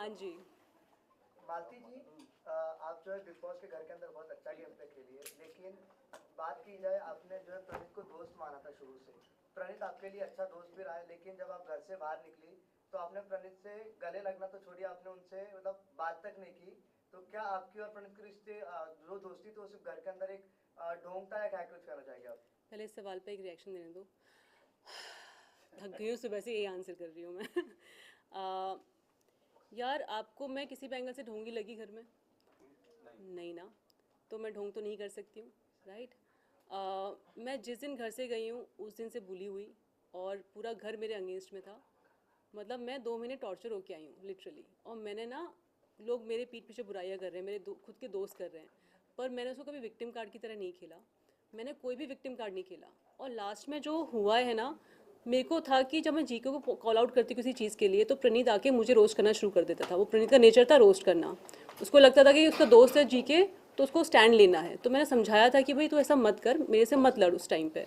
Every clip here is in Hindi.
हाँ जी। मालती जी, आप जो है बिग बॉस के घर के अंदर बहुत अच्छा गेम प्ले खेली है, लेकिन बात की जाए आपने जो है प्रणीत को दोस्त माना था शुरू से। प्रणीत आपके लिए अच्छा दोस्त भी रहा है, लेकिन जब आप घर से बाहर निकली तो आपने प्रणीत से गले लगना तो छोड़िए, आपने उनसे मतलब बात तक नहीं की। तो क्या आपकी और प्रणीत के रिश्ते जो दोस्ती तो सिर्फ घर के अंदर एक ढोंग था, या क्या कुछ कहना चाहेंगे आप? पहले इस सवाल पे एक रिएक्शन देने दो। थक गई हूँ, सुबह से यही आंसर कर रही हूँ मैं। आ, यार आपको मैं किसी भी एंगल से ढोंगी लगी घर में? नहीं ना। तो मैं ढोंग तो नहीं कर सकती हूँ, राइट। मैं जिस दिन घर से गई हूँ उस दिन से बुली हुई, और पूरा घर मेरे अगेंस्ट में था। मतलब मैं 2 महीने टॉर्चर होके आई हूँ लिटरली। और मैंने ना, लोग मेरे पीठ पीछे बुराइयाँ कर रहे हैं, मेरे खुद के दोस्त कर रहे हैं, पर मैंने उसको कभी विक्टिम कार्ड की तरह नहीं खेला। मैंने कोई भी विक्टिम कार्ड नहीं खेला। और लास्ट में जो हुआ है ना, मेरे को था कि जब मैं जीके को कॉल आउट करती किसी चीज़ के लिए, तो प्रणीत आके मुझे रोस्ट करना शुरू कर देता था। वो प्रणीत का नेचर था रोस्ट करना। उसको लगता था कि उसका दोस्त है जीके, तो उसको स्टैंड लेना है। तो मैंने समझाया था कि भाई तू ऐसा मत कर, मेरे से मत लड़ उस टाइम पे।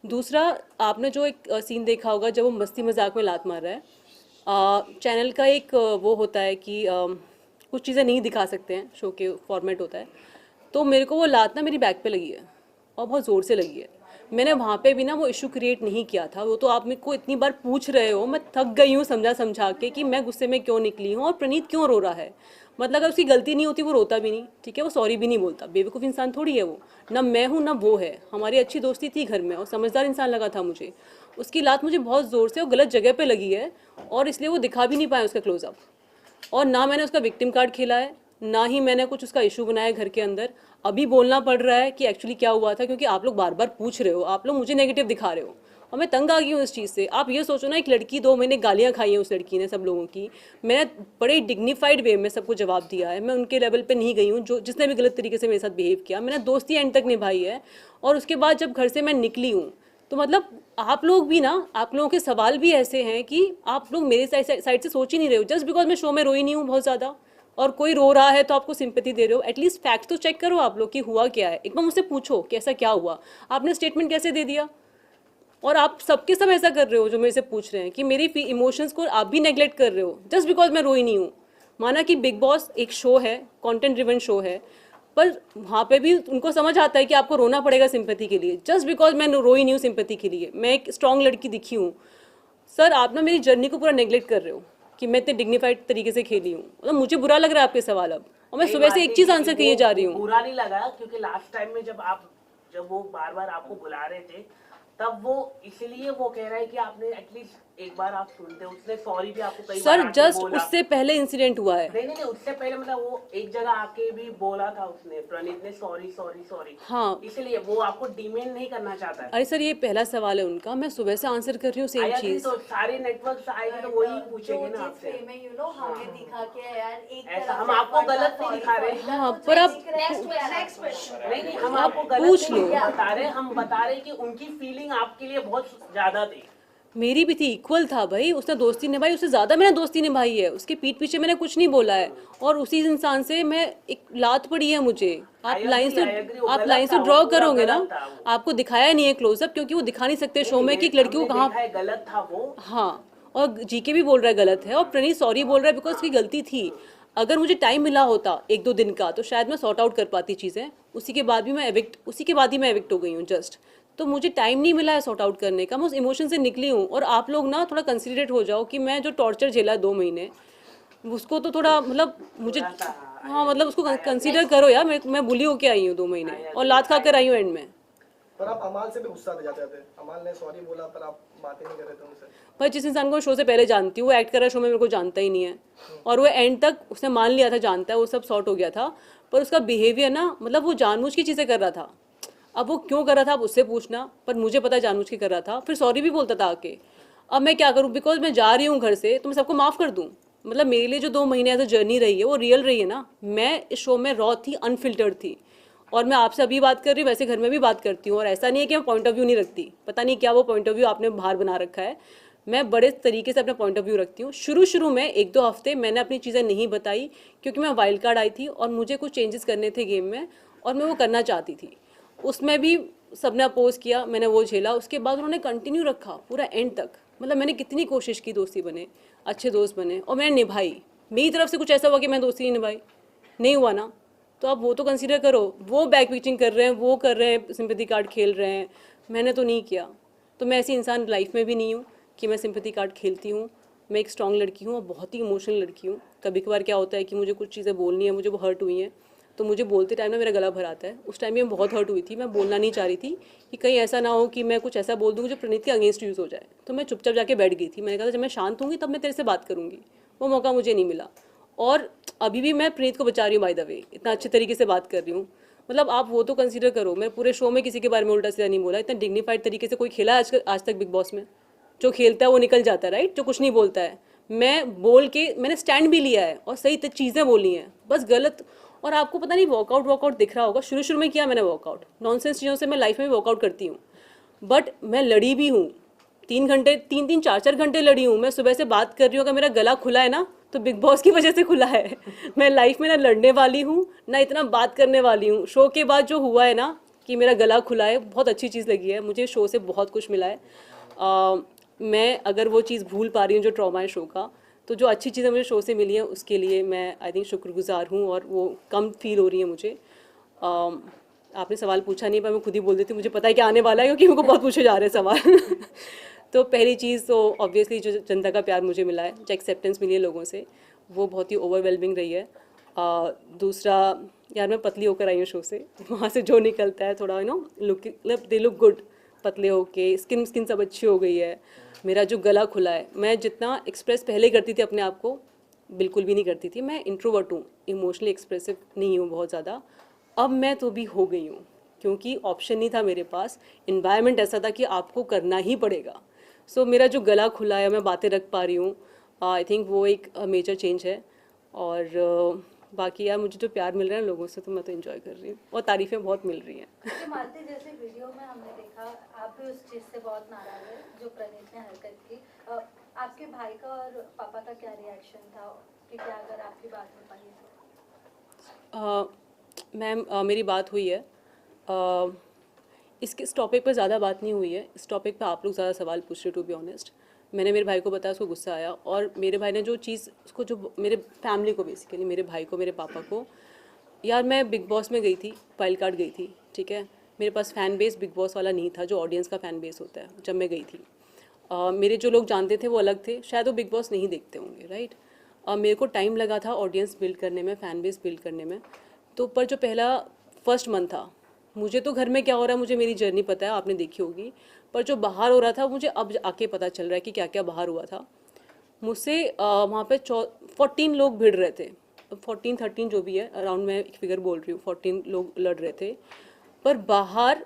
दूसरा, आपने जो एक सीन देखा होगा जब वो मस्ती मजाक में लात मार रहा है, चैनल का एक वो होता है कि कुछ चीज़ें नहीं दिखा सकते हैं, शो के फॉर्मेट होता है। तो मेरे को वो लात ना मेरी बैक पे लगी है, और बहुत ज़ोर से लगी है। मैंने वहाँ पे भी ना वो इशू क्रिएट नहीं किया था। वो तो आप मेरे को इतनी बार पूछ रहे हो, मैं थक गई हूँ समझा समझा के कि मैं गुस्से में क्यों निकली हूँ और प्रणीत क्यों रो रहा है। मतलब अगर उसकी गलती नहीं होती वो रोता भी नहीं, ठीक है, वो सॉरी भी नहीं बोलता। बेवकूफ़ इंसान थोड़ी है वो, ना मैं हूँ ना वो है। हमारी अच्छी दोस्ती थी घर में, और समझदार इंसान लगा था मुझे। उसकी लात मुझे बहुत ज़ोर से और गलत जगह पे लगी है, और इसलिए वो दिखा भी नहीं पाया उसका क्लोजअप। और ना मैंने उसका विक्टिम कार्ड खेला है, ना ही मैंने कुछ उसका इशू बनाया घर के अंदर। अभी बोलना पड़ रहा है कि एक्चुअली क्या हुआ था, क्योंकि आप लोग बार बार पूछ रहे हो, आप लोग मुझे नेगेटिव दिखा रहे हो, और मैं तंग आ गई हूँ इस चीज़ से। आप ये सोचो ना, एक लड़की, 2 महीने गालियाँ खाई हैं उस लड़की ने सब लोगों की। मैंने बड़े डिग्निफाइड वे में सबको जवाब दिया है। मैं उनके लेवल पे नहीं गई हूँ, जो जिसने भी गलत तरीके से मेरे साथ बिहेव किया, मैंने दोस्ती एंड तक निभाई है। और उसके बाद जब घर से मैं निकली हूँ, तो मतलब आप लोग भी ना, आप लोगों के सवाल भी ऐसे हैं कि आप लोग मेरे साइड से सोच ही नहीं रहे हो। जस्ट बिकॉज मैं शो में रोई नहीं हूँ बहुत ज़्यादा, और कोई रो रहा है तो आपको सिंपैथी दे रहे हो। एटलीस्ट फैक्ट तो चेक करो आप लोग कि हुआ क्या है। एक बार मुझसे पूछो कि ऐसा क्या हुआ। आपने स्टेटमेंट कैसे दे दिया? और आप सबके सब ऐसा कर रहे हो जो मेरे से पूछ रहे हैं, कि मेरी इमोशंस को आप भी नेग्लेक्ट कर रहे हो जस्ट बिकॉज मैं रोई नहीं हूँ। माना कि बिग बॉस एक शो है, कंटेंट ड्रिवन शो है, पर वहाँ पे भी उनको समझ आता है कि आपको रोना पड़ेगा सिंपैथी के लिए। जस्ट बिकॉज मैं रोई नहीं हूँ सिंपैथी के लिए, मैं एक स्ट्रॉन्ग लड़की दिखी हूँ। सर आप ना मेरी जर्नी को पूरा नेग्लेक्ट कर रहे हो कि मैं इतने डिग्निफाइड तरीके से खेली हूँ। मतलब मुझे बुरा लग रहा है आपके सवाल अब, और मैं नहीं सुबह से एक मानती चीज़ कि आंसर किए जा रही वो हूँ। बुरा नहीं लगा, क्योंकि लास्ट टाइम में जब वो बार बार आपको बुला रहे थे, तब वो इसलिए वो कह रहा है कि आपने एटलीस्ट एक बार आप सुनते। उसने सॉरी भी आपको कई बार सर आके जस्ट बोला। उससे पहले इंसिडेंट हुआ है। नहीं, उससे पहले मतलब वो एक जगह आके भी बोला था उसने, प्रणीत ने, सॉरी सॉरी सॉरी। हाँ, इसलिए वो आपको डिमेन नहीं करना चाहता है। अरे सर ये पहला सवाल है उनका, मैं सुबह से आंसर कर रही हूँ सेम आई एग्री, चीज़। तो सारे नेटवर्क आएंगे तो वही पूछेंगे ना आपसे। हमें दिखा के यार एक ऐसा तरफ हम से आपको पढ़ना, गलत नहीं sorry, दिखा रहे। sorry, हाँ, कुछ पर अब नेक्स्ट क्वेश्चन नहीं, हम आप आपको गलत पूछ नहीं लो। बता रहे, हम बता रहे कि उनकी फीलिंग आपके लिए बहुत ज्यादा थी। मेरी भी थी, इक्वल था भाई। उसने दोस्ती निभाई, उससे ज़्यादा मैंने दोस्ती निभाई है। उसके पीठ पीछे मैंने कुछ नहीं बोला है, और उसी इंसान से मैं एक लात पड़ी है मुझे। I agree, वो आप गलत लाइन से था, वो ड्रॉ पूरा करोगे ना। गलत था वो। आपको दिखाया नहीं है क्लोजअप, क्योंकि वो दिखा नहीं सकते शो में कि एक लड़की को हमने कहाँ। देखा है, गलत था वो। हाँ, और जीके भी बोल रहा है गलत है, और प्रणीत सॉरी बोल रहा है बिकॉज उसकी गलती थी। अगर मुझे टाइम मिला होता 1-2 दिन का, तो शायद मैं सॉर्ट आउट कर पाती चीज़ें। उसी के बाद ही मैं एविक्ट हो गई हूँ जस्ट। तो मुझे टाइम नहीं मिला है सॉर्ट आउट करने का, मैं उस इमोशन से निकली हूँ। और आप लोग ना थोड़ा कंसिडरेट हो जाओ कि मैं जो टॉर्चर झेला है 2 महीने, उसको तो थोड़ा मतलब मुझे, हाँ मतलब उसको कंसिडर करो यार। मैं बुली होके आई हूँ 2 महीने, और लात खा कर आई हूँ एंड में। पर आप अमाल से भी गुस्सा दे जाते थे। अमाल ने सॉरी बोला पर आप बातें नहीं कर रहे थे उनसे। पर जिस इंसान को शो से पहले जानती हूँ, वो एक्ट कर रहा है शो में, मेरे को जानता ही नहीं है। और वो एंड तक उसने मान लिया था जानता है, वो सब सॉर्ट हो गया था। पर उसका बिहेवियर ना, मतलब वो जानबूझ की चीज़ें कर रहा था। अब वो क्यों कर रहा था आप उससे पूछना, पर मुझे पता है जानबूझ के कर रहा था। फिर सॉरी भी बोलता था आके। अब मैं क्या करूँ, बिकॉज मैं जा रही हूँ घर से, तो मैं सबको माफ़ कर दूँ? मतलब मेरे लिए जो 2 महीने एज अ जर्नी रही है वो रियल रही है ना। मैं इस शो में रॉ थी, अनफिल्टर्ड थी। और मैं आपसे अभी बात कर रही हूँ, वैसे घर में भी बात करती हूँ। और ऐसा नहीं है कि मैं पॉइंट ऑफ व्यू नहीं रखती, पता नहीं क्या वो पॉइंट ऑफ व्यू आपने बाहर बना रखा है। मैं बड़े तरीके से अपना पॉइंट ऑफ व्यू रखती हूँ। शुरू में 1-2 हफ्ते मैंने अपनी चीज़ें नहीं बताई, क्योंकि मैं वाइल्ड कार्ड आई थी और मुझे कुछ चेंजेस करने थे गेम में, और मैं वो करना चाहती थी। उसमें भी सबने अपोज किया, मैंने वो झेला। उसके बाद उन्होंने कंटिन्यू रखा पूरा एंड तक। मतलब मैंने कितनी कोशिश की दोस्ती बने, अच्छे दोस्त बने, और मैंने निभाई। मेरी तरफ से कुछ ऐसा हुआ कि मैं दोस्ती नहीं निभाई, नहीं हुआ ना, तो आप वो तो कंसीडर करो। वो बैक पिचिंग कर रहे हैं, वो कर रहे हैं, सिंपैथी कार्ड खेल रहे हैं, मैंने तो नहीं किया। तो मैं ऐसी इंसान लाइफ में भी नहीं हूँ कि मैं सिंपैथी कार्ड खेलती हूँ। मैं एक स्ट्रॉन्ग लड़की हूँ और बहुत ही इमोशनल लड़की हूँ। कभी कभार क्या होता है कि मुझे कुछ चीज़ें बोलनी है, मुझे वो हर्ट हुई हैं, तो मुझे बोलते टाइम ना मेरा गला भर आता है। उस टाइम भी मैं बहुत हर्ट हुई थी, मैं बोलना नहीं चाह रही थी कि कहीं ऐसा ना हो कि मैं कुछ ऐसा बोल दूँ जो प्रणीत के अगेंस्ट यूज़ हो जाए। तो मैं चुपचाप जाके बैठ गई थी। मैंने कहा था जब मैं शांत होंगी तब मैं तेरे से बात करूँगी। वो मौका मुझे नहीं मिला। और अभी भी मैं प्रणीत को बचा रही हूँ, बाय द वे, इतना अच्छे तरीके से बात कर रही हूँ। मतलब आप वो तो कंसीडर करो, मैं पूरे शो में किसी के बारे में उल्टा सीधा नहीं बोला। इतना डिग्निफाइड तरीके से कोई खेला है आज तक बिग बॉस में? जो खेलता है वो निकल जाता है, राइट, जो कुछ नहीं बोलता है। मैं बोल के मैंने स्टैंड भी लिया है और सही चीज़ें बोली हैं, बस गलत। और आपको पता नहीं वर्कआउट दिख रहा होगा, शुरू में किया मैंने वर्कआउट, नॉनसेंस चीज़ों से मैं लाइफ में वर्कआउट करती हूँ, बट मैं लड़ी भी हूँ। 3-4 घंटे लड़ी हूँ मैं। सुबह से बात कर रही हूँ, अगर मेरा गला खुला है ना तो बिग बॉस की वजह से खुला है। मैं लाइफ में ना लड़ने वाली हूँ ना इतना बात करने वाली हूँ। शो के बाद जो हुआ है ना कि मेरा गला खुला है, बहुत अच्छी चीज़ लगी है मुझे। शो से बहुत कुछ मिला है। मैं अगर वो चीज़ भूल पा रही हूँ जो ट्रॉमा है शो का, तो जो अच्छी चीज़ें मुझे शो से मिली हैं उसके लिए मैं आई थिंक शुक्रगुजार हूँ और वो कम फील हो रही है मुझे। आपने सवाल पूछा नहीं पर मैं खुद ही बोल देती हूँ, मुझे पता है कि आने वाला है क्योंकि मेरे को बहुत पूछे जा रहे हैं सवाल। तो पहली चीज़ तो ऑब्वियसली जो जनता का प्यार मुझे मिला है, जो एक्सेप्टेंस मिली है लोगों से, वो बहुत ही ओवरवेलमिंग रही है। दूसरा, यार मैं पतली होकर आई हूँ शो से, वहाँ से जो निकलता है थोड़ा लुक, दे लुक गुड, पतले होके स्किन सब अच्छी हो गई है। मेरा जो गला खुला है, मैं जितना एक्सप्रेस पहले करती थी अपने आप को बिल्कुल भी नहीं करती थी। मैं इंट्रोवर्ट हूँ, इमोशनली एक्सप्रेसिव नहीं हूँ बहुत ज़्यादा। अब मैं तो भी हो गई हूँ क्योंकि ऑप्शन नहीं था मेरे पास, इन्वायरमेंट ऐसा था कि आपको करना ही पड़ेगा। सो मेरा जो गला खुला है, मैं बातें रख पा रही हूँ, आई थिंक वो एक मेजर चेंज है। और बाकी यार मुझे जो प्यार मिल रहा है लोगों से तो मैं तो एंजॉय कर रही हूँ और तारीफ़ें बहुत मिल रही हैं। तो मालती, जैसे वीडियो में हमने देखा आप भी उस चीज़ से बहुत नाराज है जो प्रणीत ने हरकत की। आपके भाई का और पापा का क्या रिएक्शन था कि क्या अगर आपकी बात हो पाई तो? मैम मेरी बात हुई है, इस टॉपिक पर ज़्यादा बात नहीं हुई है। इस टॉपिक पे आप लोग ज़्यादा सवाल पूछ रहे, टू बी ऑनेस्ट। मैंने मेरे भाई को बताया, उसको गुस्सा आया, और मेरे भाई ने जो चीज़ उसको, जो मेरे फैमिली को, बेसिकली मेरे भाई को, मेरे पापा को, यार मैं बिग बॉस में गई थी, वाइल्ड कार्ड गई थी, ठीक है। मेरे पास फ़ैन बेस बिग बॉस वाला नहीं था जो ऑडियंस का फ़ैन बेस होता है। जब मैं गई थी मेरे जो लोग जानते थे वो अलग थे, शायद वो बिग बॉस नहीं देखते होंगे, राइट। मेरे को टाइम लगा था ऑडियंस बिल्ड करने में, फ़ैन बेस बिल्ड करने में। तो पर जो पहला फर्स्ट मंथ था, मुझे तो घर में क्या हो रहा है मुझे मेरी जर्नी पता है, आपने देखी होगी, पर जो बाहर हो रहा था मुझे अब आके पता चल रहा है कि क्या क्या बाहर हुआ था। मुझसे वहाँ पे 14 लोग भिड़ रहे थे, 14-13 जो भी है, अराउंड मैं एक फिगर बोल रही हूँ, 14 लोग लड़ रहे थे। पर बाहर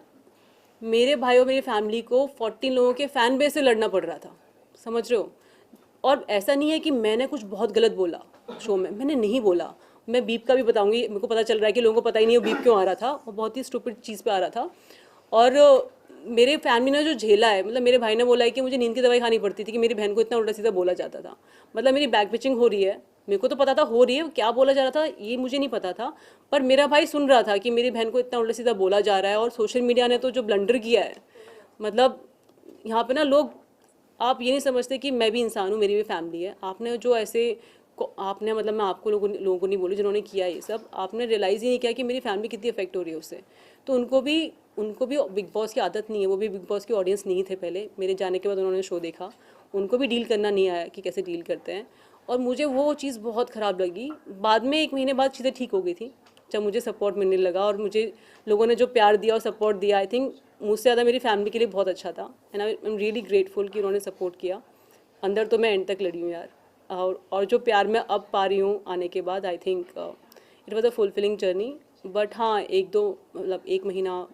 मेरे भाई और मेरी फैमिली को 14 लोगों के फ़ैन बेस से लड़ना पड़ रहा था, समझ रहे हो। और ऐसा नहीं है कि मैंने कुछ बहुत गलत बोला शो में, मैंने नहीं बोला। मैं बीप का भी बताऊंगी, मेरे को पता चल रहा है कि लोगों को पता ही नहीं है बीप क्यों आ रहा था, वो बहुत ही स्टूपिड चीज़ पे आ रहा था। और मेरे फैमिली ने जो झेला है, मतलब मेरे भाई ने बोला है कि मुझे नींद की दवाई खानी पड़ती थी कि मेरी बहन को इतना उल्टा सीधा बोला जाता था। मतलब मेरी बैक पिचिंग हो रही है, मेरे को तो पता था हो रही है, क्या बोला जा रहा था ये मुझे नहीं पता था, पर मेरा भाई सुन रहा था कि मेरी बहन को इतना उल्टा सीधा बोला जा रहा है। और सोशल मीडिया ने तो जो ब्लंडर किया है, मतलब यहाँ पे ना लोग, आप ये नहीं समझते कि मैं भी इंसान हूँ, मेरी भी फैमिली है। आपने जो ऐसे आपने, मतलब मैं आपको लोगों को नहीं बोली जिन्होंने किया ये सब, आपने रियलाइज़ ही नहीं किया कि मेरी फैमिली कितनी अफेक्ट हो रही है उससे। तो उनको भी बिग बॉस की आदत नहीं है, वो भी बिग बॉस की ऑडियंस नहीं थे पहले। मेरे जाने के बाद उन्होंने शो देखा, उनको भी डील करना नहीं आया कि कैसे डील करते हैं। और मुझे वो चीज़ बहुत ख़राब लगी। बाद में 1 महीने बाद चीज़ें ठीक हो गई थी, जब मुझे सपोर्ट मिलने लगा और मुझे लोगों ने जो प्यार दिया और सपोर्ट दिया, आई थिंक मुझसे ज़्यादा मेरी फैमिली के लिए बहुत अच्छा था। And I am really grateful कि उन्होंने सपोर्ट किया। अंदर तो मैं एंड तक लड़ी हूँ यार, और जो प्यार मैं अब पा रही हूँ आने के बाद, I think it was a fulfilling journey. But हाँ, 1 महीना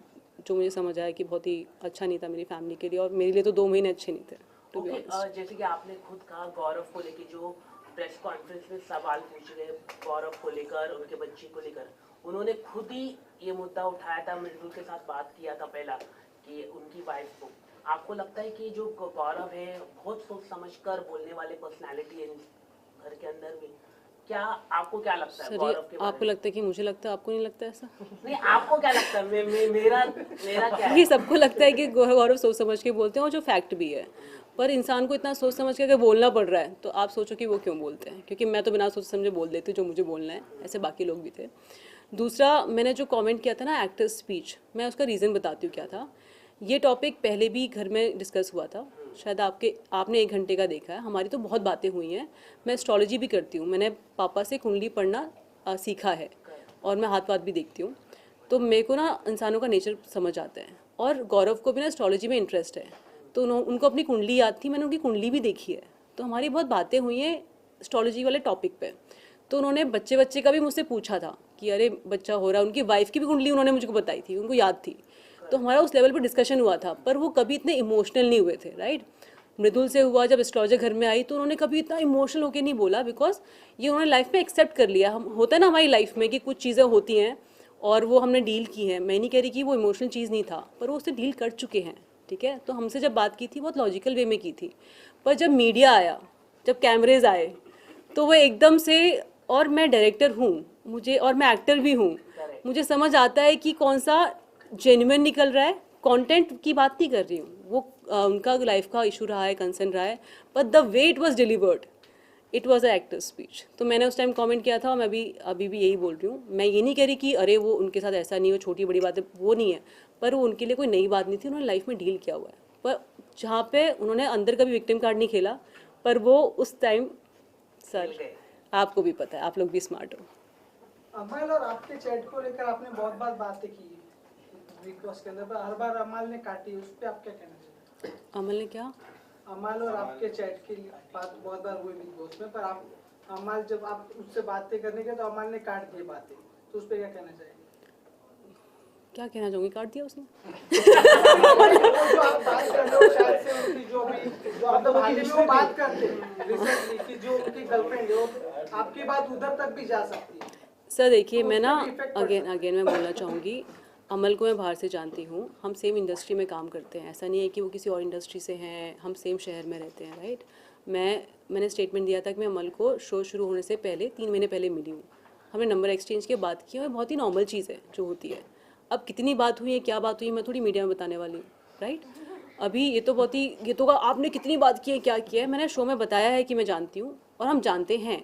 जो मुझे समझ आया कि बहुत ही अच्छा नहीं था मेरी फैमिली के लिए, और मेरे लिए तो 2 महीने अच्छे नहीं थे, टू बी ऑनेस्ट। जैसे कि आपने खुद कहा, गौरव को लेके जो प्रेस कॉन्फ्रेंस में सवाल पूछ रहे गौरव को लेकर, उनके बच्चे को लेकर, उन्होंने खुद ही ये मुद्दा उठाया था, मृदुल के साथ बात किया था पहला कि उनकी वाइफ को। आपको लगता है कि जो गौरव है बहुत सोच समझकर बोलने वाले पर्सनालिटी है घर के अंदर में, क्या आपको क्या लगता है गौरव के बारे आपको लगता है कि मुझे लगता है, आपको नहीं लगता ऐसा? नहीं, आपको क्या लगता है? मेरा क्या है? ये सबको लगता है कि गौरव सोच समझ के बोलते हैं, और जो फैक्ट भी है। पर इंसान को इतना सोच समझ के अगर बोलना पड़ रहा है तो आप सोचो कि वो क्यों बोलते हैं, क्योंकि मैं तो बिना सोच समझे बोल देती हूँ जो मुझे बोलना है, ऐसे बाकी लोग भी थे। दूसरा, मैंने जो कमेंट किया था ना एक्टर स्पीच, मैं उसका रीज़न बताती हूँ क्या था। ये टॉपिक पहले भी घर में डिस्कस हुआ था, शायद आपने 1 घंटे का देखा है। हमारी तो बहुत बातें हुई हैं। मैं एस्ट्रोलॉजी भी करती हूँ, मैंने पापा से कुंडली पढ़ना सीखा है और मैं हाथ भी देखती हूँ, तो मेरे को ना इंसानों का नेचर समझ आता है। और गौरव को भी ना एस्ट्रोलॉजी में इंटरेस्ट है, तो उनको अपनी कुंडली याद थी, मैंने उनकी कुंडली भी देखी है, तो हमारी बहुत बातें हुई हैं एस्ट्रोलॉजी वाले टॉपिक पे। तो उन्होंने बच्चे का भी मुझसे पूछा था कि अरे बच्चा हो रहा है, उनकी वाइफ की भी कुंडली उन्होंने मुझको बताई थी, उनको याद थी, तो हमारा उस लेवल पर डिस्कशन हुआ था। पर वो कभी इतने इमोशनल नहीं हुए थे, राइट। मृदुल से हुआ, जब एस्ट्रोलॉजर घर में आई तो उन्होंने कभी इतना इमोशनल होकर नहीं बोला, बिकॉज ये उन्होंने लाइफ में एक्सेप्ट कर लिया। हम होता है ना हमारी लाइफ में कि कुछ चीज़ें होती हैं और वो हमने डील की हैं। मैं नहीं कह रही कि वो इमोशनल चीज़ नहीं था, पर वो उससे डील कर चुके हैं, ठीक है। तो हमसे जब बात की थी बहुत लॉजिकल वे में की थी, पर जब मीडिया आया, जब कैमरेज आए, तो वो एकदम से, और मैं डायरेक्टर हूँ मुझे, और मैं एक्टर भी हूँ, मुझे समझ आता है कि कौन सा जेन्युइन निकल रहा है। कंटेंट की बात नहीं कर रही हूँ, वो उनका लाइफ का इशू रहा है, कंसर्न रहा है, but the way it was delivered, it was a actor speech. तो मैंने उस टाइम कमेंट किया था, और मैं अभी भी यही बोल रही हूँ। मैं ये नहीं कह रही कि अरे वो उनके साथ ऐसा नहीं हो, छोटी बड़ी बातें, वो नहीं है, पर वो उनके लिए कोई नई बात नहीं थी, उन्होंने लाइफ में डील किया हुआ है। पर जहाँ पे उन्होंने अंदर का भी विक्टिम कार्ड नहीं खेला, पर वो उस टाइम, सर आपको भी पता है, आप लोग भी स्मार्ट हो। अमल और आपके चैट को लेकर आपने बहुत बार बातें की बिग बॉस के अंदर, पर हर बार अमल ने काटी, उस पर आप क्या कहना चाहते हैं? अमल ने क्या? अमल और आपके चैट की बात बहुत बार हुई बिग बॉस में, पर आप अमल जब आप उससे बातें करने के तो अमल ने काट दी बातें, तो उस पर क्या कहना चाहेंगे? क्या कहना चाहूँगी, काट दिया उसने। जो आप बात कर रहे हो शायद से उनकी जो आप वो बात करते हैं रिसेंटली कि जो उनकी गर्लफ्रेंड है, वो आपकी बात उधर तक भी जा सकती है। सर देखिए, मैं ना अगेन मैं बोलना चाहूँगी, अमल को मैं बाहर से जानती हूँ, हम सेम इंडस्ट्री में काम करते हैं, ऐसा नहीं है कि वो किसी और इंडस्ट्री से हैं, हम सेम शहर में रहते हैं, राइट। मैंने स्टेटमेंट दिया था कि मैं अमल को शो शुरू होने से पहले 3 महीने पहले मिली हूँ, हमने नंबर एक्सचेंज की, बात की, और बहुत ही नॉर्मल चीज़ है जो होती है। अब कितनी बात हुई है, क्या बात हुई है, मैं थोड़ी मीडिया में बताने वाली हूँ, राइट। अभी ये तो आपने कितनी बात की है, क्या किया है, मैंने शो में बताया है कि मैं जानती हूँ और हम जानते हैं।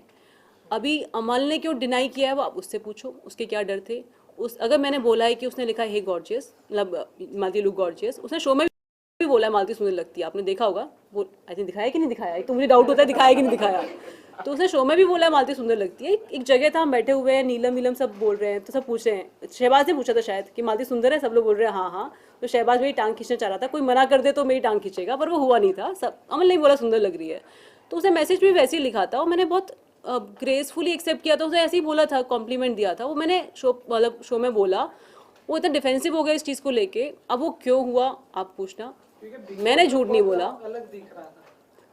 अभी अमल ने क्यों डिनाई किया है वो आप उससे पूछो, उसके क्या डर थे। अगर मैंने बोला है कि उसने लिखा है हे गॉर्जियस, मतलब मालती लुक गॉर्जियस, उसने शो में भी बोला है मालती सुंदर लगती है, आपने देखा होगा, वो आई थिंक दिखाया कि नहीं दिखाया, एक तो मुझे डाउट होता है दिखाया कि नहीं दिखाया। तो उसने शो में भी बोला है मालती सुंदर लगती है। एक जगह था, हम बैठे हुए हैं, नीलम सब बोल रहे हैं, तो सब पूछ रहे हैं, शहबाज ने पूछा था शायद कि मालती सुंदर है, सब लोग बोल रहे हैं हाँ हाँ, तो शहबाज मेरी टांग खींचना चाह रहा था, कोई मना कर दे तो मेरी टांग खींचेगा, पर वो हुआ नहीं था, सब अमल नहीं बोला सुंदर लग रही है, तो उसने मैसेज भी वैसे ही लिखा था, और मैंने बहुत ग्रेसफुली एक्सेप्ट किया था, उसने ऐसे ही बोला था, कॉम्प्लीमेंट दिया था, वो मैंने शो में बोला, वो इतना डिफेंसिव हो गया इस चीज़ को लेके। अब वो क्यों हुआ आप पूछना, मैंने झूठ नहीं बोला। अलग दिख रहा था।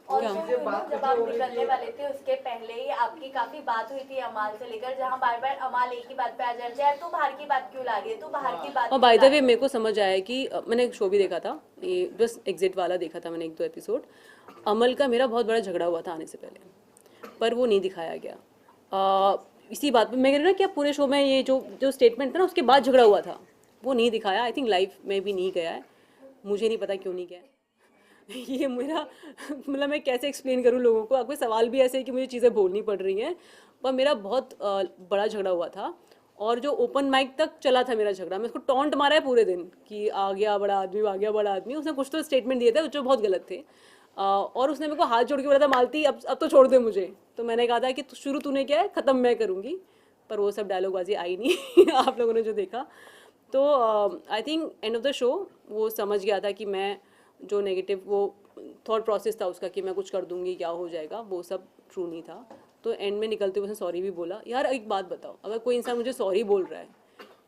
और क्या? जब आप निकलने वाले थे उसके पहले ही आपकी काफी बात हुई थी अमाल से लेकर, जहाँ बार बार अमाल एक ही बात पे आ जाते हैं, तू बाहर की बात क्यों ला रही है, तू बाहर की बात। और बाय द वे मेरे को समझ आया कि मैंने एक शो भी देखा था, ये बस एग्जिट वाला देखा था मैंने 1-2 एपिसोड। अमल का मेरा बहुत बड़ा झगड़ा हुआ था आने से पहले, पर वो नहीं दिखाया गया। इसी बात पे मैं कह रही ना कि पूरे शो में ये जो स्टेटमेंट था ना, उसके बाद झगड़ा हुआ था, वो नहीं दिखाया। आई थिंक लाइव में भी नहीं गया है, मुझे नहीं पता क्यों नहीं गया। ये मेरा मतलब मैं कैसे एक्सप्लेन करूँ लोगों को, आपके सवाल भी ऐसे है कि मुझे चीज़ें बोलनी पड़ रही हैं, पर मेरा बहुत बड़ा झगड़ा हुआ था, और जो ओपन माइक तक चला था मेरा झगड़ा, मैं उसको टॉन्ट मारा है पूरे दिन कि आ गया बड़ा आदमी, आ गया बड़ा आदमी। उसने कुछ तो स्टेटमेंट दिए थे जो बहुत गलत थे, और उसने मेरे को हाथ जोड़ के बोला था मालती अब तो छोड़ दे मुझे। तो मैंने कहा था कि शुरू तूने किया है, ख़त्म मैं करूँगी, पर वो सब डायलॉगबाजी आई नहीं आप लोगों ने जो देखा। तो I think end of the show वो समझ गया था कि मैं जो नेगेटिव वो थॉट प्रोसेस था उसका कि मैं कुछ कर दूंगी, क्या हो जाएगा, वो सब ट्रू नहीं था। तो एंड में निकलते हुए उसने सॉरी भी बोला। यार एक बात बताओ, अगर कोई इंसान मुझे सॉरी बोल रहा है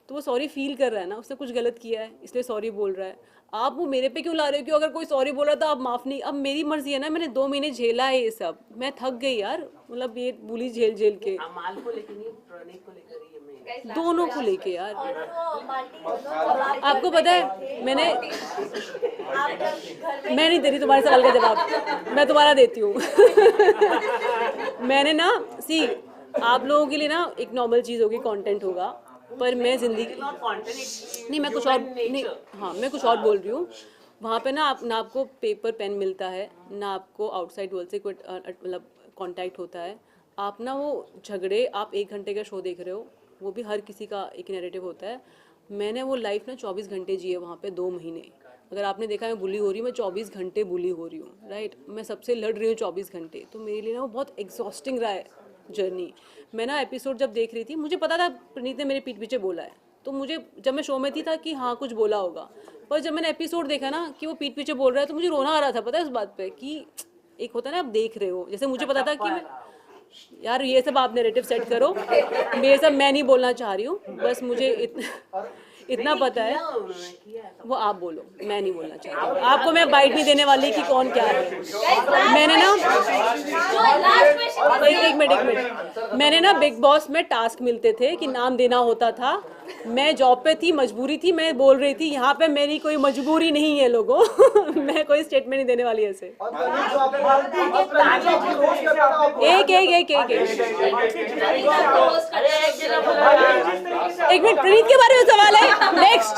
तो वो सॉरी फील कर रहा है ना, उसने कुछ गलत किया है इसलिए सॉरी बोल रहा है। आप वो मेरे पे क्यों ला रहे हो कि अगर कोई सॉरी बोल रहा था आप माफ़ नहीं। अब मेरी मर्जी है ना, मैंने 2 महीने झेला है ये सब, मैं थक गई यार, मतलब ये बुली झेल के। अमाल को लेकर नहीं, प्रणीत को लेकर ही मैं दोनों को लेके यार। और तो माल्टी आपको पता है मैंने आप जब घर में मैं नहीं दे रही तुम्हारे सवाल का जवाब, मैं तुम्हारा देती हूँ मैंने ना आप लोगों के लिए ना एक नॉर्मल चीज़ होगी, कंटेंट होगा, पर मैं जिंदगी नहीं, मैं कुछ और नहीं, हाँ मैं कुछ और बोल रही हूँ। वहाँ पे ना आपको पेपर पेन मिलता है, ना आपको आउटसाइड वर्ल्ड से कोई मतलब कांटेक्ट होता है। आप ना वो झगड़े, आप 1 घंटे का शो देख रहे हो, वो भी हर किसी का एक नैरेटिव होता है। मैंने वो लाइफ ना 24 घंटे जिए वहाँ पे 2 महीने। अगर आपने देखा मैं बुली हो रही हूँ, मैं 24 घंटे बुली हो रही हूँ, राइट। मैं सबसे लड़ रही हूँ 24 घंटे, तो मेरे लिए ना वो बहुत एग्जॉस्टिंग रहा है जर्नी। मैं ना एपिसोड जब देख रही थी, मुझे पता था प्रणीत ने मेरे पीठ पीछे बोला है, तो मुझे जब मैं शो में थी था कि हाँ कुछ बोला होगा, पर जब मैंने एपिसोड देखा ना कि वो पीठ पीछे बोल रहा है, तो मुझे रोना आ रहा था, पता है, उस बात पे कि एक होता है ना आप देख रहे हो, जैसे मुझे पता था कि यार ये सब आप नैरेटिव सेट करो, ये सब मैं नहीं बोलना चाह रही हूँ, बस मुझे इतना पता है। वो आप बोलो, मैं नहीं बोलना चाह रही, आपको मैं बाइट नहीं देने वाली कि कौन क्या है। मैंने ना एक मिनट मैंने ना बिग बॉस में टास्क मिलते थे कि नाम देना होता था, मैं जॉब पे थी, मजबूरी थी, मैं बोल रही थी। यहाँ पे मेरी कोई मजबूरी नहीं है लोगों मैं कोई स्टेटमेंट नहीं देने वाली ऐसे। एक मिनट, प्रणीत के बारे में सवाल है, नेक्स्ट।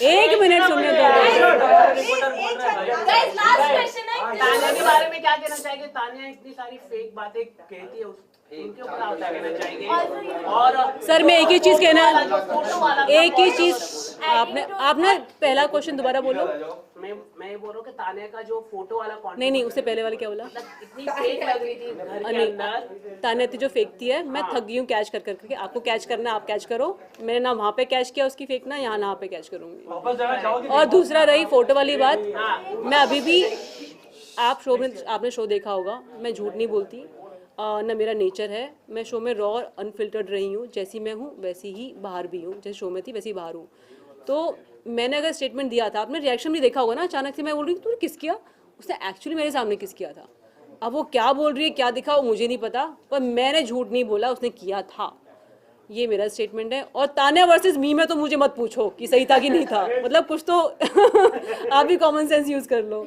एक मिनट सुनने दो। तानिया के बारे में क्या कहना चाहेंगे? तानिया इतनी सारी फेक बातें कहती है, उनके ऊपर आप क्या कहना चाहेंगे? और सर मैं एक ही चीज कहना, एक ही चीज आपने पहला क्वेश्चन दोबारा बोलो। मैं ये बोल रहा हूँ कि तानिया का जो फोटो वाला नहीं उससे पहले वाले क्या बोला? इतनी फेक लग रही थी घर के अंदर। तानिया जो फेंकती है, मैं थक गई हूँ कैच कर करके। आपको कैच करना आप कैच करो, मैंने ना वहाँ पे कैच किया उसकी फेंकना, यहाँ पे कैच करूंगी। और दूसरा रही फोटो वाली बात, मैं अभी भी, आप शो में आपने शो देखा होगा, मैं झूठ नहीं बोलती ना, मेरा नेचर है। मैं शो में रॉ और अनफिल्टर्ड रही हूँ, जैसी मैं हूँ वैसी ही बाहर भी हूँ, जैसे शो में थी वैसी बाहर हूँ। तो मैंने अगर स्टेटमेंट दिया था, आपने रिएक्शन भी देखा होगा ना, अचानक से मैं बोल रही हूँ तूने किस किया, उसने एक्चुअली मेरे सामने किस किया था। अब वो क्या बोल रही है क्या दिखा वो मुझे नहीं पता, पर मैंने झूठ नहीं बोला, उसने किया था। ये मेरा स्टेटमेंट है। और तानिया वर्सेस मी में तो मुझे मत पूछो कि सही था कि नहीं था, मतलब कुछ तो आप भी कॉमन सेंस यूज कर लो।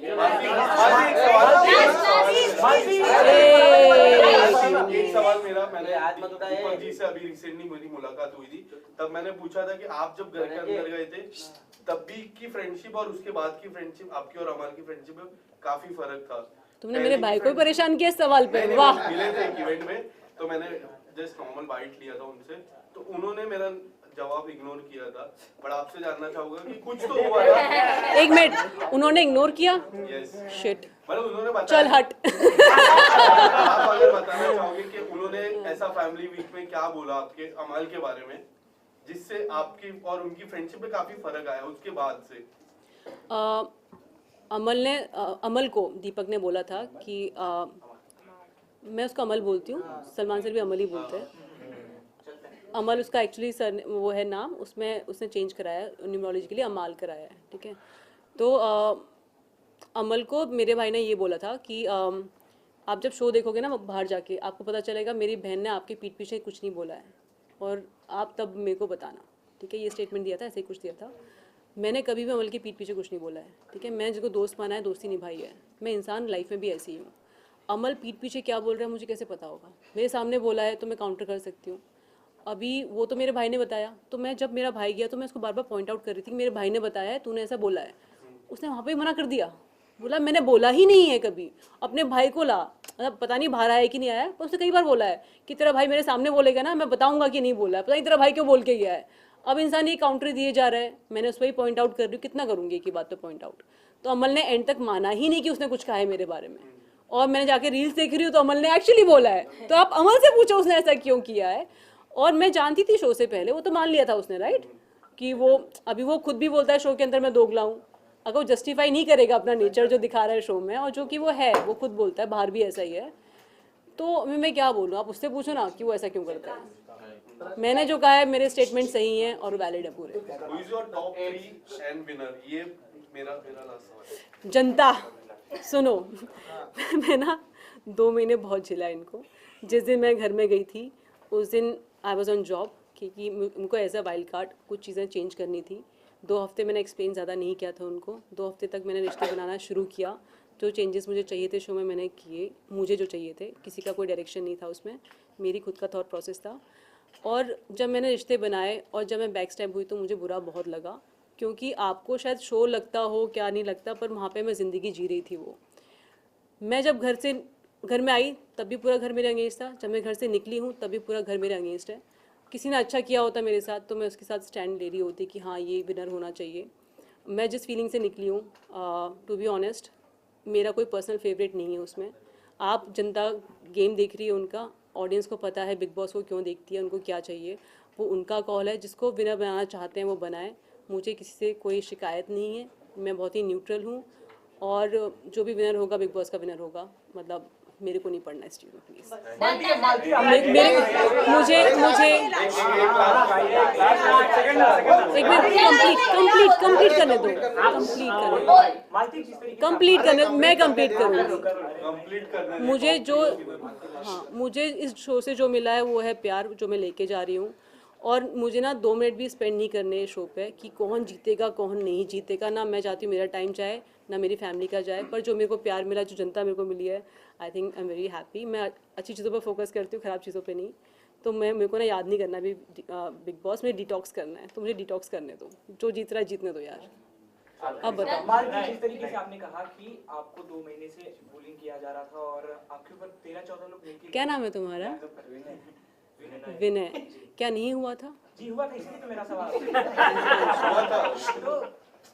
एक सवाल मेरा, मैंने दीपक जी से अभी रिसेंटली मेरी मुलाकात हुई थी, तब मैंने पूछा था कि आप जब घर के अंदर गए थे तब भी की फ्रेंडशिप और उसके बाद की फ्रेंडशिप, आपकी और अमर की फ्रेंडशिप में काफी फर्क था। तुमने मेरे भाई को परेशान किया इस सवाल पे। वाह, मिले थे एक इवेंट में, तो मैंने जस्ट नॉर्मल बाइट लिया था उनसे, तो उन्होंने मेरा जवाब इग्नोर किया था, पर आपसे जानना चाहूंगा कि कुछ तो हुआ था। एक मिनट, उन्होंने इग्नोर किया? यस शिट, मतलब उन्होंने बताया। चल हट। आप अगर बताना चाहोगे कि उन्होंने ऐसा फैमिली वीक में क्या बोला आपके अमल के बारे में, जिससे आपकी और उनकी फ्रेंडशिप में काफी फर्क आया उसके बाद से? अमल को दीपक ने बोला था कि मैं उसको अमल बोलती हूँ, सलमान सर भी अमल ही बोलते हैं। अमल उसका एक्चुअली सर वो है नाम, उसमें उसने चेंज कराया न्यूमरोलॉजी के लिए, अमाल कराया है, ठीक है। तो अमल को मेरे भाई ने ये बोला था कि आप जब शो देखोगे ना बाहर जाके, आपको पता चलेगा मेरी बहन ने आपके पीठ पीछे कुछ नहीं बोला है, और आप तब मेरे को बताना, ठीक है। ये स्टेटमेंट दिया था, ऐसे ही कुछ दिया था। मैंने कभी भी अमल के पीठ पीछे कुछ नहीं बोला है, ठीक है। मैं जिसको दोस्त माना है, दोस्ती निभाई है। मैं इंसान लाइफ में भी ऐसी ही हूँ। अमल पीठ पीछे क्या बोल रहा है मुझे कैसे पता होगा? मेरे सामने बोला है तो मैं काउंटर कर सकती हूँ। अभी वो तो मेरे भाई ने बताया, तो मैं जब मेरा भाई गया तो मैं उसको बार बार पॉइंट आउट कर रही थी कि मेरे भाई ने बताया है, तूने ऐसा बोला है। उसने वहाँ पे मना कर दिया, बोला मैंने बोला ही नहीं है कभी। अपने भाई को ला, मतलब पता नहीं बाहर आया कि नहीं आया, पर उसने कई बार बोला है कि तेरा भाई मेरे सामने बोलेगा ना, मैं बताऊंगा कि नहीं बोला है, पता नहीं तेरा भाई क्यों बोल के गया है। अब इंसान ये काउंटर दिए जा रहा है, मैंने उस पर ही पॉइंट आउट कर रही हूँ, कितना करूँगी एक ही बात पे पॉइंट आउट। तो अमल ने एंड तक माना ही नहीं कि उसने कुछ कहा है मेरे बारे में, और मैंने जाके रील्स देख रही हूँ तो अमल ने एक्चुअली बोला है। तो आप अमल से पूछो उसने ऐसा क्यों किया है। और मैं जानती थी शो से पहले, वो तो मान लिया था उसने, राइट, कि वो अभी वो खुद भी बोलता है शो के अंदर मैं दोगला हूँ। अगर वो जस्टिफाई नहीं करेगा अपना नेचर जो दिखा रहा है शो में, और जो कि वो है, वो खुद बोलता है बाहर भी ऐसा ही है, तो मैं क्या बोलूँ? आप उससे पूछो ना कि वो ऐसा क्यों करता है। मैंने जो कहा है मेरे स्टेटमेंट सही हैं और वैलिड है पूरे। Who is your top 3 and winner? ये मेरा लास्ट सवाल है। जनता सुनो, मैं ना 2 महीने बहुत झेला इनको। जिस दिन मैं घर में गई थी उस दिन आई वॉज ऑन जॉब, क्योंकि उनको एज अ वाइल्ड कार्ड कुछ चीज़ें चेंज करनी थी। 2 हफ्ते मैंने एक्सप्लेन ज़्यादा नहीं किया था उनको। 2 हफ्ते तक मैंने रिश्ते बनाना शुरू किया। जो चेंजेस मुझे चाहिए थे शो में मैंने किए, मुझे जो चाहिए थे, किसी का कोई डायरेक्शन नहीं था उसमें, मेरी खुद का थॉट प्रोसेस था। और जब मैंने रिश्ते बनाए और जब मैं बैक स्टेप हुई तो मुझे बुरा बहुत लगा, क्योंकि आपको शायद शो लगता हो क्या नहीं लगता, पर वहाँ पे मैं ज़िंदगी जी रही थी। वो मैं जब घर में आई तब भी पूरा घर मेरे अगेंस्ट था, जब मैं घर से निकली हूँ तब भी पूरा घर मेरे अगेंस्ट है। किसी ने अच्छा किया होता मेरे साथ तो मैं उसके साथ स्टैंड ले रही होती कि हाँ ये विनर होना चाहिए। मैं जिस फीलिंग से निकली हूँ, टू बी ऑनेस्ट, मेरा कोई पर्सनल फेवरेट नहीं है उसमें। आप जनता गेम देख रही है, उनका ऑडियंस को पता है बिग बॉस को क्यों देखती है, उनको क्या चाहिए, वो उनका कॉल है। जिसको विनर बनाना चाहते हैं वो बनाए, मुझे किसी से कोई शिकायत नहीं है, मैं बहुत ही न्यूट्रल हूँ। और जो भी विनर होगा बिग बॉस का विनर होगा, मतलब मेरे को नहीं पढ़ना इस चीज़ में प्लीज़। एक मिनट कंप्लीट करने दो, कंप्लीट करने, मैं कंप्लीट करूँगी। मुझे इस शो से जो मिला है वो है प्यार, जो मैं लेके जा रही हूँ। और मुझे ना 2 मिनट भी स्पेंड नहीं करने शो पे कि कौन जीतेगा कौन नहीं जीतेगा। ना मैं चाहती हूँ मेरा टाइम जाए, ना मेरी फैमिली का जाए, पर जो मेरे को प्यार मिला, जो जनता मेरे को मिली है, I think I am very happy. मैं अच्छी चीज़ों पर फोकस करती हूँ, ख़राब चीज़ों पे नहीं। तो मेरे को ना याद नहीं करना अभी बिग बॉस में, डिटॉक्स करना है, तो मुझे डिटॉक्स करने दो। जो जीत रहा है जीतने दो यार। अब बताओ। मालती, जिस तरीके से आपने कहा कि आपको 2 महीने से बुलिंग किया जा रहा था और आपके ऊपर 13-14 लोग मिलकर, क्या नाम है तुम्हारा? विनय। क्या नहीं हुआ था? जी हुआ था, इसलिए तो मेरा सवाल। तो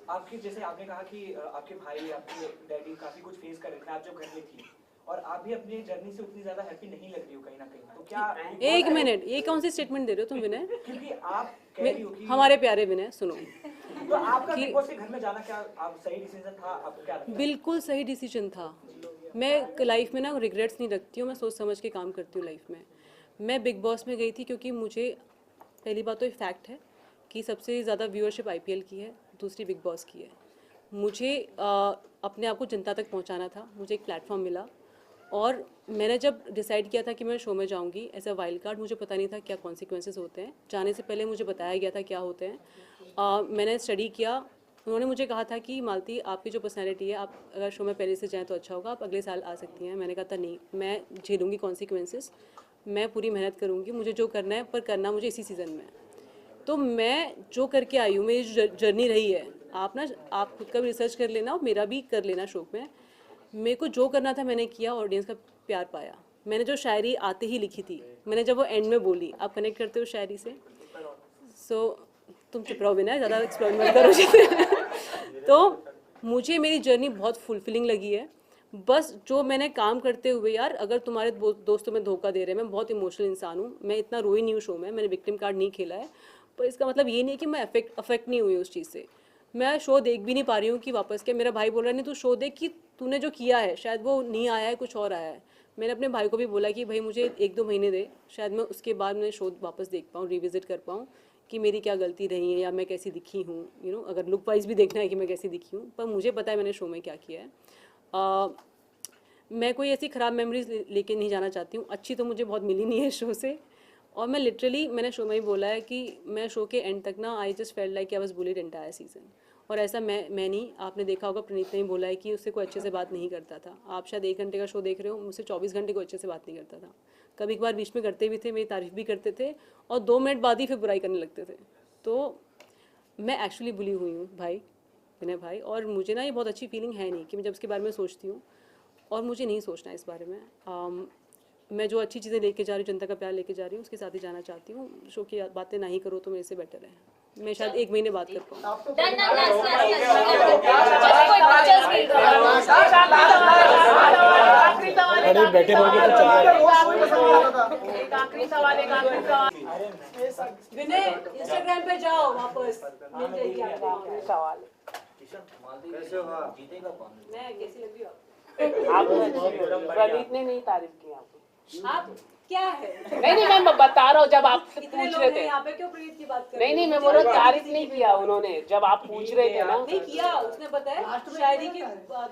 आपकी, जैसे आपने कहा कि आपके भाई, आपके डैडी काफी कुछ फेस कर रहे थे आप जब घर में थी, और आप भी अपनी जर्नी से उतनी ज्यादा हैप्पी नहीं लग रही हो कहीं ना कहीं, तो क्या? एक मिनट, ये कौन सी स्टेटमेंट दे रहे हो तुम विनय? क्योंकि आप कह रही हो कि हमारे प्यारे विनय सुनो, तो आपका बिग बॉस के घर में जाना क्या आप सही डिसीजन था? आपको क्या लगता है? बिल्कुल सही डिसीजन था। मैं लाइफ में ना रिग्रेट्स नहीं रखती हूँ, मैं सोच समझ के काम करती हूँ लाइफ में। मैं बिग बॉस में गई थी क्योंकि मुझे, पहली बात तो एक फैक्ट है कि सबसे ज़्यादा व्यूअरशिप IPL की है, दूसरी बिग बॉस की है। मुझे अपने आप को जनता तक पहुंचाना था, मुझे एक प्लेटफॉर्म मिला। और मैंने जब डिसाइड किया था कि मैं शो में जाऊंगी एज अ वाइल्ड कार्ड, मुझे पता नहीं था क्या कॉन्सिक्वेंसेस होते हैं। जाने से पहले मुझे बताया गया था क्या होते हैं। मैंने स्टडी किया, उन्होंने मुझे कहा था कि मालती आपकी जो पर्सनैलिटी है, आप अगर शो में पहले से जाएँ तो अच्छा होगा, आप अगले साल आ सकती हैं। मैंने कहा था नहीं, मैं झेलूँगी कॉन्सिक्वेंसेस, मैं पूरी मेहनत करूँगी, मुझे जो करना है, पर करना मुझे इसी सीज़न में। तो मैं जो करके आई हूँ, मेरी जो जर्नी रही है, आप खुद का भी रिसर्च कर लेना और मेरा भी कर लेना शो में। मेरे को जो करना था मैंने किया, ऑडियंस का प्यार पाया। मैंने जो शायरी आते ही लिखी थी, मैंने जब वो एंड में बोली, आप कनेक्ट करते हो शायरी से? तुम चुप रहो बिना, ज़्यादा एक्सप्लोर मत करो। तो मुझे मेरी जर्नी बहुत फुलफिलिंग लगी है। बस जो मैंने काम करते हुए, यार अगर तुम्हारे दोस्तों में धोखा दे रहे हैं, मैं बहुत इमोशनल इंसान हूँ, मैं इतना रोई नहीं हूँ शो में, मैंने विक्टिम कार्ड नहीं खेला है, पर इसका मतलब ये नहीं है कि मैं अफेक्ट नहीं हुई उस चीज़ से। मैं शो देख भी नहीं पा रही हूँ कि वापस क्या, मेरा भाई बोल रहा है नहीं तू शो देख कि तूने जो किया है शायद वो नहीं आया है, कुछ और आया है। मैंने अपने भाई को भी बोला कि भाई मुझे 1-2 महीने दे, शायद मैं उसके बाद मैं शो वापस देख पाऊँ, रिविजिट कर पाऊँ कि मेरी क्या गलती रही है या मैं कैसी दिखी हूँ। अगर लुक वाइज भी देखना है कि मैं कैसी दिखी हूँ, पर मुझे पता है मैंने शो में क्या किया है। मैं कोई ऐसी ख़राब मेमोरीज लेके नहीं जाना चाहती हूँ, अच्छी तो मुझे बहुत मिली नहीं है शो से। और मैं लिटरली, मैंने शो में ही बोला है कि मैं शो के एंड तक ना, I just felt like I was bullied entire season. और ऐसा मैं नहीं, आपने देखा होगा प्रणीत ने ही बोला है कि उससे कोई अच्छे से बात नहीं करता था। आप शायद 1 घंटे का शो देख रहे हो, मुझसे 24 घंटे को अच्छे से बात नहीं करता था। कभी कभार बीच में करते भी थे, मेरी तारीफ भी करते थे, और 2 मिनट बाद ही फिर बुराई करने लगते थे। तो मैं एक्चुअली बुली हुई हूँ भाई, विनय भाई। और मुझे ना ये बहुत अच्छी फीलिंग है नहीं कि मैं जब इसके बारे में सोचती हूँ, और मुझे नहीं सोचना इस बारे में। मैं जो अच्छी चीज़ें लेके जा रही हूँ, जनता का प्यार लेके जा रही हूँ, उसके साथ ही जाना चाहती हूँ। शो की बातें ना ही करो तो मेरे से बेटर है, मैं शायद 1 महीने बात कर पाऊँ। विनय इंस्टाग्राम पे जाओ, वापस मिल जाएगी आपको सवाल। मैं कैसी लग रही हूँ? प्रणीत ने नहीं तारीफ की आपको। आप क्या है? नहीं मैं बता रहा हूँ, जब आप पूछ रहे थे यहाँ पे क्यों प्रीत की बात कर रहे हैं? नहीं मैं बोल रहा, तारीफ नहीं किया उन्होंने जब आप पूछ रहे थे ना। नहीं किया, उसने बताया शायरी के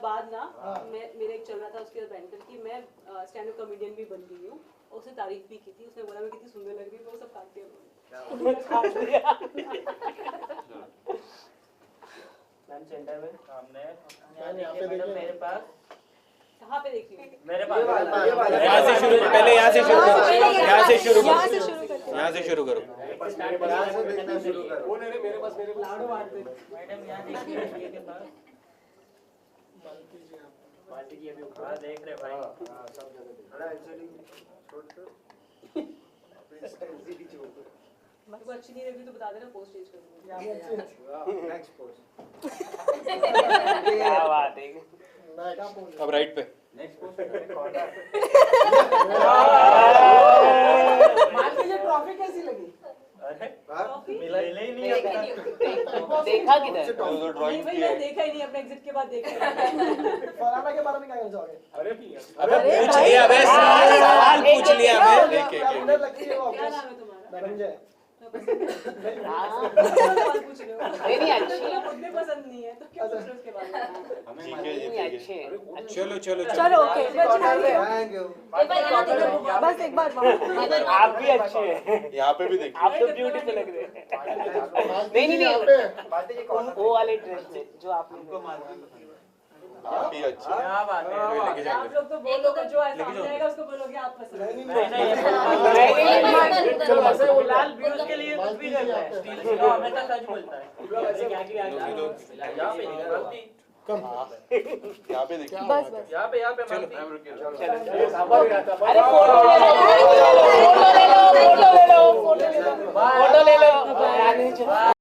बाद ना, मेरा एक चल रहा था उसके बाद बैंकर की, मैं स्टैंड अप कॉमेडियन भी बन गई हूँ, और उसने तारीफ भी की थी। उसने बोला मैं कितनी सुंदर लग रही हूँ, वो सब काट दिया। मैम सेंटर में सामने मेरे पास कहाँ पे देखी हूँ? मेरे पास यहाँ से शुरू, पहले यहाँ से शुरू करो, यहाँ से शुरू करो, यहाँ से शुरू करो। यहाँ से देखना शुरू करो। मैडम यहाँ देखिए के पास बाल्टी जी अभी उठा देख रहे भाई। मेरे को अच्छी नहीं लगी तो बता देना, पोस्ट चेंज कर दूंगी। क्या बात है। अब राइट पे। मालती जी ट्रॉफी कैसी लगी? मिला ही नहीं देखा किधर? तो ड्राइंग भाई की मैं है। देखा ही नहीं, अपने एग्जिट के बाद देखा ही नहीं। फलाना के बारे में क्या कहना चाहोगे? अबे पूछ लिया बे, सवाल पूछ लिया बे। एक क्या एक विनर लगती है वो क्या आपको? नाम है तुम्हारा? धनंजय। सवाल पूछ रहे हो। नहीं, अच्छी है। मुझे पसंद नहीं है तो क्या पूछ रहे हो उसके बारे में? ठीक है जी, ठीक है। चलो चलो चलो ओके थैंक यू। बस एक बार वहाँ आप भी अच्छे हैं। यहाँ पे भी देखिए। आप तो ब्यूटीफुल लग रहे हैं। नहीं वो वाले ड्रेस में जो आपने आप भी अच्छे। क्या बात है। लेके जाओ। आप लोग तो बोलोगे, जो है सामने आएगा उसको बोलोगे आप पसंद है। चलो वैसे वो लाल व्यूज के लिए कुछ भी करता है। स्टील हमेशा सच बोलता है। क्या किया यहाँ पे देखिए। बस बस यहाँ पे चलो मालती। मैम रुकिए। अरे फोटो ले लो फोटो ले लो फोटो ले लो फोटो ले लो।